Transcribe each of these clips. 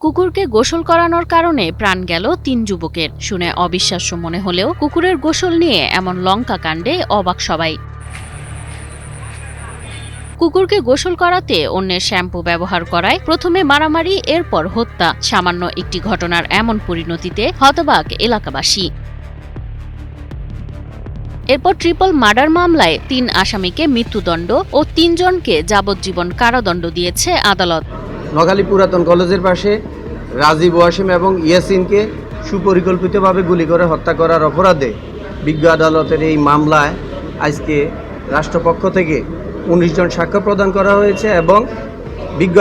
কুকুরকে গোসল করানোর কারণে প্রাণ গেল ৩ যুবকের। শুনে অবিশ্বাস্য মনে হলেও কুকুরের গোসল নিয়ে এমন লঙ্কা কাণ্ডে অবাক সবাই। কুকুরকে গোসল করাতে অন্যের শ্যাম্পু ব্যবহার করায় প্রথমে মারামারি, এরপর হত্যা। সামান্য একটি ঘটনার এমন পরিণতিতে হতবাক এলাকাবাসী। এরপর ট্রিপল মার্ডার মামলায় ৩ আসামিকে মৃত্যুদণ্ড ও ৩ জনকে যাবজ্জীবন কারাদণ্ড দিয়েছে আদালত। নোয়াখালী পুরাতন কলেজের পাশে রাজীব, ওয়াসিম এবং ইয়াসিনকে সুপরিকল্পিতভাবে গুলি করে হত্যা করার অপরাধে বিজ্ঞ আদালতের এই মামলায় আজকে রাষ্ট্রপক্ষ থেকে ১৯ জন সাক্ষ্য প্রদান করা হয়েছে এবং বিজ্ঞ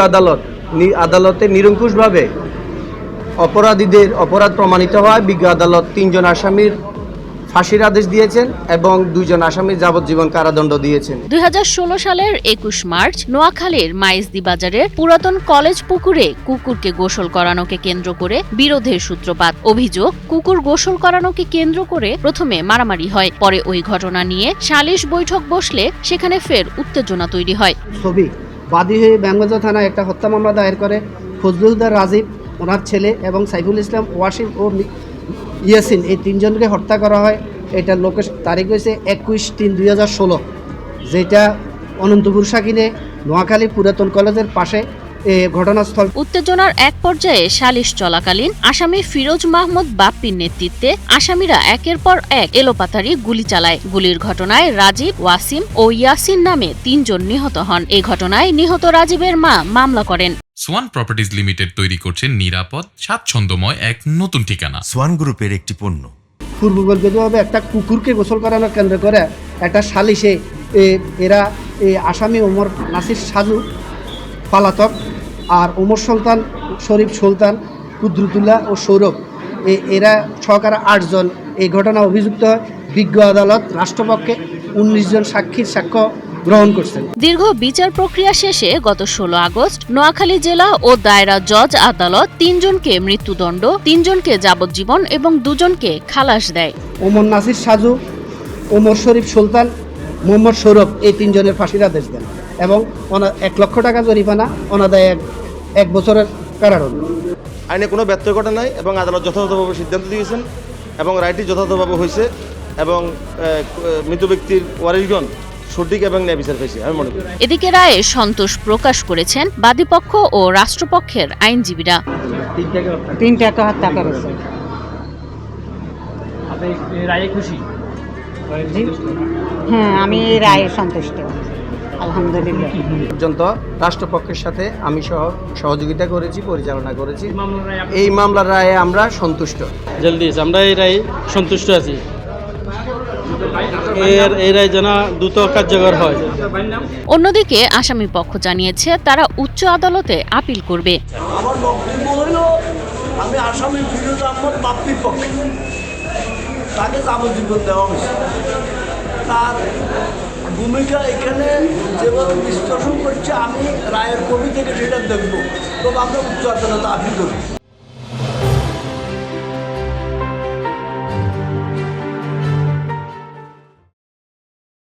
আদালতে নিরঙ্কুশভাবে অপরাধীদের অপরাধ প্রমাণিত হয়। বিজ্ঞ আদালত ৩ জন আসামির ফাঁসির আদেশ দিয়েছেন এবং ২ জন আসামির যাবজ্জীবন কারাদণ্ড দিয়েছেন। ২০১৬ সালের ২১ মার্চ নোয়াখালীর মাইজদি বাজারের পুরাতন কলেজ পুকুরে কুকুরকে গোসল করানোকে কেন্দ্র করে বিরোধের সূত্রপাত। অভিযোগ, কুকুর গোসল করানোকে কেন্দ্র করে প্রথমে মারামারি হয়, পরে ওই ঘটনা নিয়ে সালিশ বৈঠক বসলে সেখানে ফের উত্তেজনা তৈরি হয়। ছবি বাদী হয়ে ব্যাঙ্গবাজার থানায় একটা হত্যা মামলা দায়ের করে ফজলুল হুদা রাজীব, ওনার ছেলে, এবং সাইফুল ইসলাম, ওয়াসিম ও ইয়াসিন, এই ৩ জনকে হত্যা করা হয়। এটা তারিখ হয়েছে ২১/৩/২০১৬, যেটা অনন্তপুর শাকিনে নোয়াখালী পুরাতন কলেজের পাশে ঘটনাস্থল। উত্তেজনার এক পর্যায়ে সালিশ চলাকালীন আসামি ফিরোজ মাহমুদ বাপ্পির নেতৃত্বে আসামিরা একের পর এক এলোপাতাড়ি গুলি চালায়। গুলির ঘটনায় রাজীব, ওয়াসিম ও ইয়াসিন নামে ৩ জন নিহত হন। এই ঘটনায় নিহত রাজীবের মা মামলা করেন। সোয়ান প্রপার্টিজ লিমিটেড তৈরি করছে নিরাপদ, স্বাচ্ছন্দ্যময় এক নতুন ঠিকানা। সোয়ান গ্রুপের একটি পণ্য। পূর্বকল্পিতভাবে একটা কুকুরকে গোসল করানোর কেন্দ্র করে একটা সালিশে এরা আসামি ওমর নাসির সাজু পালাতক, আর ওমর সুলতান, শরীফ সুলতান, কুদরতুল্লাহ ও সৌরভ, এরা সহকারে ৮ জন এই ঘটনা অভিযুক্ত হয়। বিজ্ঞ আদালত রাষ্ট্রপক্ষে ১৯ জন সাক্ষীর সাক্ষ্য গ্রহণ করছেন। দীর্ঘ বিচার প্রক্রিয়া শেষে গত ১৬ আগস্ট নোয়াখালী জেলা ও দায়রা জজ আদালত ৩ জনকে মৃত্যুদণ্ড, ৩ জনকে যাবজ্জীবন এবং ২ জনকে খালাস দেয়। ওমর নাসির সাজু, ওমর শরীফ সুলতান, মোহাম্মদ সৌরভ, এই ৩ জনের ফাঁসির আদেশ দেন এবং ১ লক্ষ টাকা জরিমানা, অনাদায়ে ১ বছরের কারাদণ্ড। আইনে কোনো ব্যত্যয় ঘটে নাই এবং আদালত যথাযথভাবে সিদ্ধান্ত দিয়েছেন এবং রায়টি যথাযথভাবে হয়েছে এবং মৃত ব্যক্তির ওয়ারিশগণ সঠিক এবং ন্যায় বিচার পেয়েছে আমি মনে করি। এদিকে রায়ে সন্তোষ প্রকাশ করেছেন বাদীপক্ষ ও রাষ্ট্রপক্ষের আইনজীবীরা। ৩ টাকা হত্যা করেছে। আপনি রায়ে খুশি? হ্যাঁ, আমি এই রায়ে সন্তুষ্ট, আলহামদুলিল্লাহ। পর্যন্ত রাষ্ট্রপক্ষের সাথে আমি সহযোগিতা করেছি, পরিচালনা করেছি। এই মামলার রায়ে আমরা সন্তুষ্ট। জলদি আমরা এই রায়ে সন্তুষ্ট আছি। এই রায় যেন দ্রুত কার্যকর হয়। অন্যদিকে আসামি পক্ষ জানিয়েছে তারা উচ্চ আদালতে আপিল করবে। আমার বক্তব্য হলো, আমি আসামি ফিরোজ আহমদ বাপ্পির পক্ষে, তাকে যাবজ্জীবন দেওয়া হয়েছে। তার ভূমিকা এখানে যেভাবে বিশ্লেষণ করছে, আমি রায়ের কবি থেকে সেটা দেখবো, তবে আমরা উচ্চ আদালতে আপিল করি।